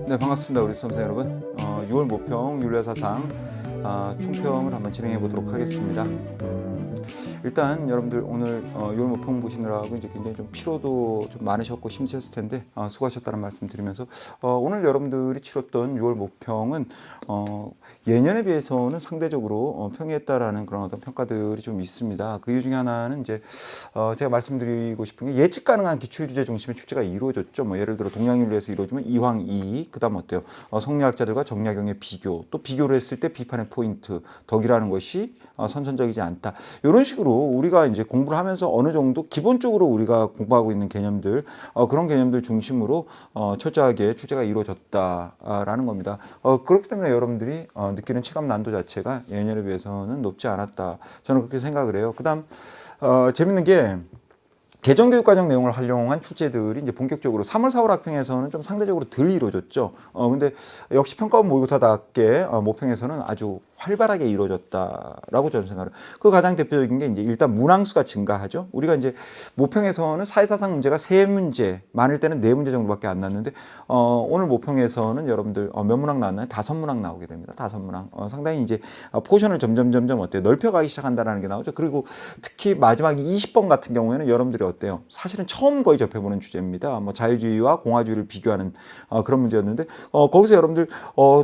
네, 반갑습니다. 우리 수험생 여러분. 6월 모평 윤리사상 총평을 한번 진행해 보도록 하겠습니다. 일단 여러분들 오늘 6월 모평 보시느라고 이제 굉장히 좀 피로도 좀 많으셨고 힘드셨을 텐데 수고하셨다는 말씀 드리면서 오늘 여러분들이 치렀던 6월 모평은 예년에 비해서는 상대적으로 평이했다라는 그런 어떤 평가들이 좀 있습니다. 그 이유 중에 하나는 이제 제가 말씀드리고 싶은 게 예측 가능한 기출 주제 중심의 출제가 이루어졌죠. 뭐 예를 들어 동양윤리에서 이루어지면 이황 이의, 그다음 어때요? 성리학자들과 정약용의 비교, 또 비교를 했을 때 비판의 포인트, 덕이라는 것이 선천적이지 않다. 이런 식으로 우리가 이제 공부를 하면서 어느 정도 기본적으로 우리가 공부하고 있는 개념들, 그런 개념들 중심으로 철저하게 출제가 이루어졌다라는 겁니다. 그렇기 때문에 여러분들이 느끼는 체감 난도 자체가 예년에 비해서는 높지 않았다. 저는 그렇게 생각을 해요. 그다음 재밌는 게 개정교육과정 내용을 활용한 출제들이 이제 본격적으로 3월, 4월 학평에서는 좀 상대적으로 덜 이루어졌죠. 근데 역시 평가원 모의고사답게 모평에서는 아주 활발하게 이루어졌다라고 저는 생각을 해요. 그 가장 대표적인 게 이제 일단 문항수가 증가하죠. 우리가 이제 모평에서는 사회사상 문제가 3문제, 많을 때는 4문제 정도밖에 안 났는데 오늘 모평에서는 여러분들 몇 문항 나왔나요? 5문항 나오게 됩니다. 5문항. 상당히 이제 포션을 점점 어때요? 넓혀가기 시작한다는 게 나오죠. 그리고 특히 마지막 20번 같은 경우에는 여러분들이 어때요? 사실은 처음 거의 접해보는 주제입니다. 뭐 자유주의와 공화주의를 비교하는 그런 문제였는데 거기서 여러분들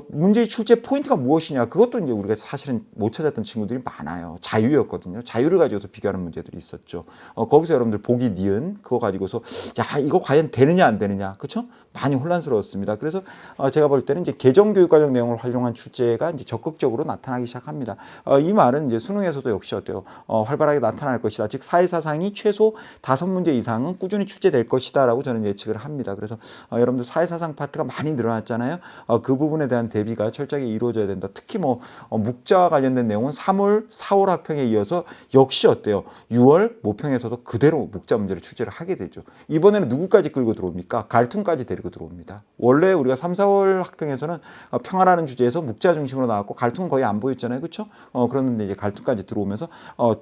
문제의 출제 포인트가 무엇이냐? 그것도 이제 우리가 사실은 못 찾았던 친구들이 많아요. 자유였거든요. 자유를 가지고서 비교하는 문제들이 있었죠. 거기서 여러분들 보기 니은 그거 가지고서 야 이거 과연 되느냐 안 되느냐, 그렇죠? 많이 혼란스러웠습니다. 그래서 제가 볼 때는 이제 개정교육과정 내용을 활용한 출제가 이제 적극적으로 나타나기 시작합니다. 이 말은 이제 수능에서도 역시 어때요? 활발하게 나타날 것이다. 즉 사회사상이 최소 5문제 이상은 꾸준히 출제될 것이다라고 저는 예측을 합니다. 그래서 여러분들 사회사상 파트가 많이 늘어났잖아요. 그 부분에 대한 대비가 철저하게 이루어져야 된다. 특히 뭐 묵자와 관련된 내용은 3월, 4월 학평에 이어서 역시 어때요? 6월 모평에서도 그대로 묵자 문제를 출제를 하게 되죠. 이번에는 누구까지 끌고 들어옵니까? 갈등까지 데리고 들어옵니다. 원래 우리가 3, 4월 학평에서는 평화라는 주제에서 묵자 중심으로 나왔고 갈등은 거의 안 보였잖아요. 그렇죠? 그런데 이제 갈등까지 들어오면서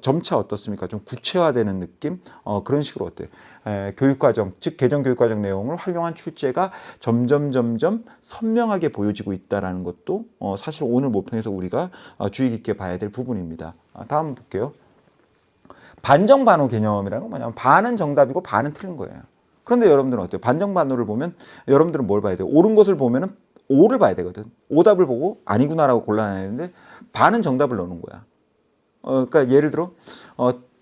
점차 어떻습니까? 좀 구체화되는 느낌? 그런 식으로 어때요? 교육과정, 즉 개정교육과정 내용을 활용한 출제가 점점 선명하게 보여지고 있다는 것도 사실 오늘 모평에서 우리가 주의 깊게 봐야 될 부분입니다. 다음 볼게요. 반정반호 개념이라는 건 뭐냐면 반은 정답이고 반은 틀린 거예요. 그런데 여러분들은 어때요? 반정반호를 보면 여러분들은 뭘 봐야 돼요? 옳은 것을 보면은 O를 봐야 되거든. 오답을 보고 아니구나라고 골라내야 되는데 반은 정답을 넣는 거야. 그러니까 예를 들어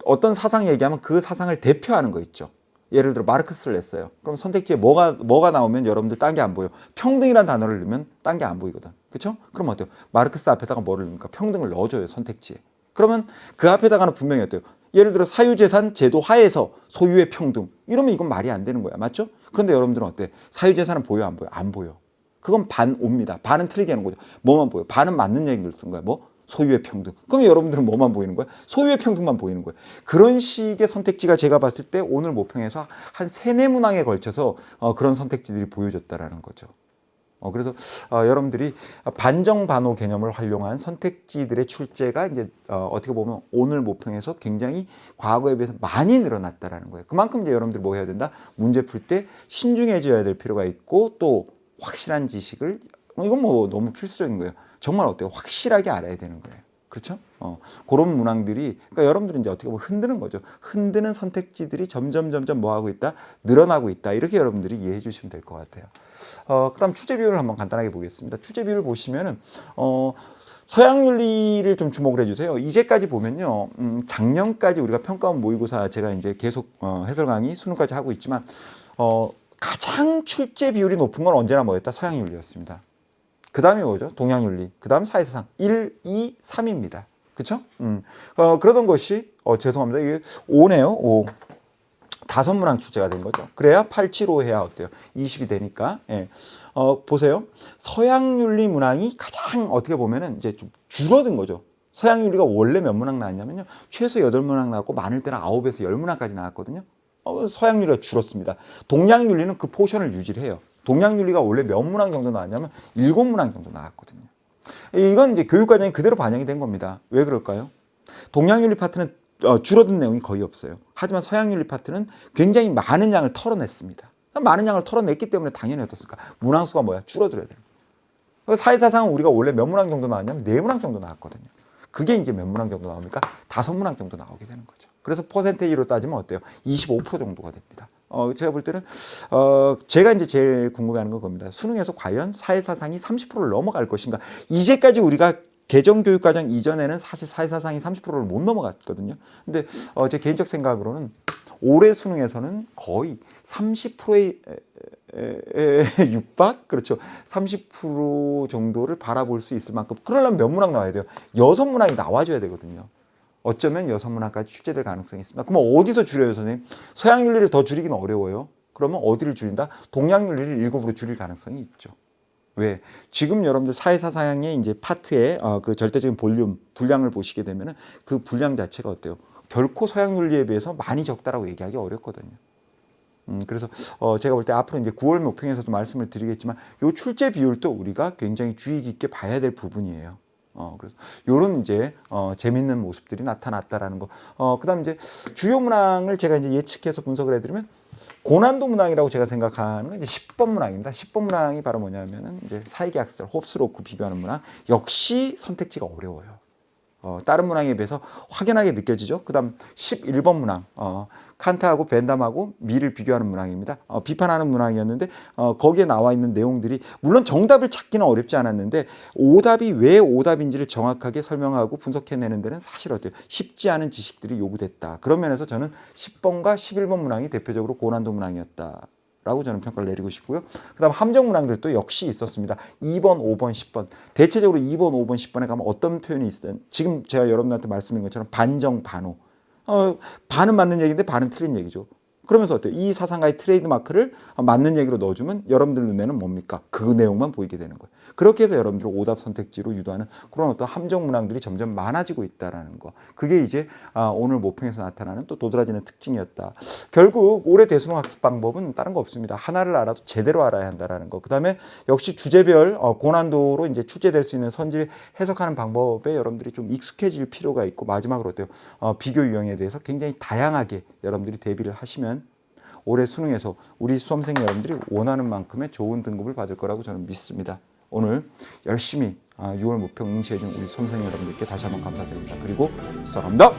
어떤 사상 얘기하면 그 사상을 대표하는 거 있죠. 예를 들어 마르크스를 냈어요. 그럼 선택지에 뭐가 나오면 여러분들 딴 게 안 보여. 평등이라는 단어를 넣으면 딴 게 안 보이거든. 그렇죠? 그럼 어때요? 마르크스 앞에다가 뭐를 넣습니까? 평등을 넣어줘요. 선택지에. 그러면 그 앞에다가는 분명히 어때요? 예를 들어 사유재산 제도 하에서 소유의 평등. 이러면 이건 말이 안 되는 거야. 맞죠? 그런데 여러분들은 어때? 사유재산은 보여 안 보여? 안 보여. 그건 반 옵니다. 반은 틀리게 하는 거죠. 뭐만 보여? 반은 맞는 얘기를 쓴 거야. 뭐? 소유의 평등. 그럼 여러분들은 뭐만 보이는 거야? 소유의 평등만 보이는 거야. 그런 식의 선택지가 제가 봤을 때 오늘 모평에서 한 3-4문항에 걸쳐서 그런 선택지들이 보여졌다라는 거죠. 그래서 여러분들이 반정반호 개념을 활용한 선택지들의 출제가 이제 어떻게 보면 오늘 모평에서 굉장히 과거에 비해서 많이 늘어났다라는 거예요. 그만큼 이제 여러분들이 뭐 해야 된다? 문제 풀 때 신중해져야 될 필요가 있고 또 확실한 지식을 이건 뭐 너무 필수적인 거예요. 정말 어때요? 확실하게 알아야 되는 거예요. 그렇죠? 그런 문항들이, 그러니까 여러분들은 이제 어떻게 보면 흔드는 거죠. 흔드는 선택지들이 점점 뭐 하고 있다? 늘어나고 있다. 이렇게 여러분들이 이해해 주시면 될 것 같아요. 그다음 출제 비율을 한번 간단하게 보겠습니다. 출제 비율을 보시면은, 서양윤리를 좀 주목을 해주세요. 이제까지 보면요, 작년까지 우리가 평가원 모의고사 제가 이제 계속 해설 강의 수능까지 하고 있지만, 가장 출제 비율이 높은 건 언제나 뭐였다? 서양윤리였습니다. 그 다음이 뭐죠? 동양윤리. 그 다음 사회사상. 1, 2, 3입니다. 그쵸? 그러던 것이, 죄송합니다. 이게 5네요. 5. 5문항 출제가 된 거죠. 그래야 8, 7, 5 해야 어때요? 20이 되니까. 예. 보세요. 서양윤리 문항이 가장 어떻게 보면은 이제 좀 줄어든 거죠. 서양윤리가 원래 몇 문항 나왔냐면요. 최소 8문항 나왔고 많을 때는 9에서 10문항까지 나왔거든요. 서양윤리가 줄었습니다. 동양윤리는 그 포션을 유지를 해요. 동양윤리가 원래 몇 문항 정도 나왔냐면 7문항 정도 나왔거든요. 이건 이제 교육과정이 그대로 반영이 된 겁니다. 왜 그럴까요? 동양윤리 파트는 줄어든 내용이 거의 없어요. 하지만 서양윤리 파트는 굉장히 많은 양을 털어냈습니다. 많은 양을 털어냈기 때문에 당연히 어떻습니까? 문항수가 뭐야? 줄어들어야 돼요. 사회사상은 우리가 원래 몇 문항 정도 나왔냐면 4문항 정도 나왔거든요. 그게 이제 몇 문항 정도 나옵니까? 5문항 정도 나오게 되는 거죠. 그래서 퍼센테이지로 따지면 어때요? 25% 정도가 됩니다. 제가 볼 때는 제가 이제 제일 궁금해하는 건 겁니다. 수능에서 과연 사회사상이 30%를 넘어갈 것인가? 이제까지 우리가 개정교육과정 이전에는 사실 사회사상이 30%를 못 넘어갔거든요. 근데 제 개인적 생각으로는 올해 수능에서는 거의 30%의 육박? 그렇죠. 30% 정도를 바라볼 수 있을 만큼. 그러려면 몇 문항 나와야 돼요? 6문항이 나와줘야 되거든요. 어쩌면 6문항까지 출제될 가능성이 있습니다. 그럼 어디서 줄여요, 선생님? 서양윤리를 더 줄이기는 어려워요. 그러면 어디를 줄인다? 동양윤리를 7으로 줄일 가능성이 있죠. 왜? 지금 여러분들 사회사상의 이제 파트의 그 절대적인 볼륨, 분량을 보시게 되면은 그 분량 자체가 어때요? 결코 서양윤리에 비해서 많이 적다라고 얘기하기 어렵거든요. 그래서 제가 볼 때 앞으로 이제 9월 모평에서도 말씀을 드리겠지만 요 출제 비율도 우리가 굉장히 주의 깊게 봐야 될 부분이에요. 그래서 요런 이제 재밌는 모습들이 나타났다라는 거. 그다음 이제 주요 문항을 제가 이제 예측해서 분석을 해드리면 고난도 문항이라고 제가 생각하는 건 이제 10번 문항입니다. 10번 문항이 바로 뭐냐면은 이제 사이계학설, 홉스 로크 비교하는 문항. 역시 선택지가 어려워요. 다른 문항에 비해서 확연하게 느껴지죠. 그 다음 11번 문항, 칸트하고 벤담하고 미를 비교하는 문항입니다. 비판하는 문항이었는데 거기에 나와 있는 내용들이 물론 정답을 찾기는 어렵지 않았는데 오답이 왜 오답인지를 정확하게 설명하고 분석해내는 데는 사실 어때요? 쉽지 않은 지식들이 요구됐다. 그런 면에서 저는 10번과 11번 문항이 대표적으로 고난도 문항이었다. 라고 저는 평가를 내리고 싶고요. 그 다음 함정 문항들도 역시 있었습니다. 2번, 5번, 10번. 대체적으로 2번, 5번, 10번에 가면 어떤 표현이 있어요? 지금 제가 여러분한테 말씀드린 것처럼 반정, 반호. 반은 맞는 얘기인데 반은 틀린 얘기죠. 그러면서 어때요? 이 사상가의 트레이드 마크를 맞는 얘기로 넣어주면 여러분들 눈에는 뭡니까? 그 내용만 보이게 되는 거예요. 그렇게 해서 여러분들을 오답 선택지로 유도하는 그런 어떤 함정 문항들이 점점 많아지고 있다는 거. 그게 이제 오늘 모평에서 나타나는 또 도드라지는 특징이었다. 결국 올해 대수능 학습 방법은 다른 거 없습니다. 하나를 알아도 제대로 알아야 한다는 거. 그 다음에 역시 주제별 고난도로 이제 출제될 수 있는 선지를 해석하는 방법에 여러분들이 좀 익숙해질 필요가 있고 마지막으로 어때요? 비교 유형에 대해서 굉장히 다양하게 여러분들이 대비를 하시면 올해 수능에서 우리 수험생 여러분들이 원하는 만큼의 좋은 등급을 받을 거라고 저는 믿습니다. 오늘 열심히 6월 모평 응시해준 우리 수험생 여러분들께 다시 한번 감사드립니다. 그리고 수고합니다.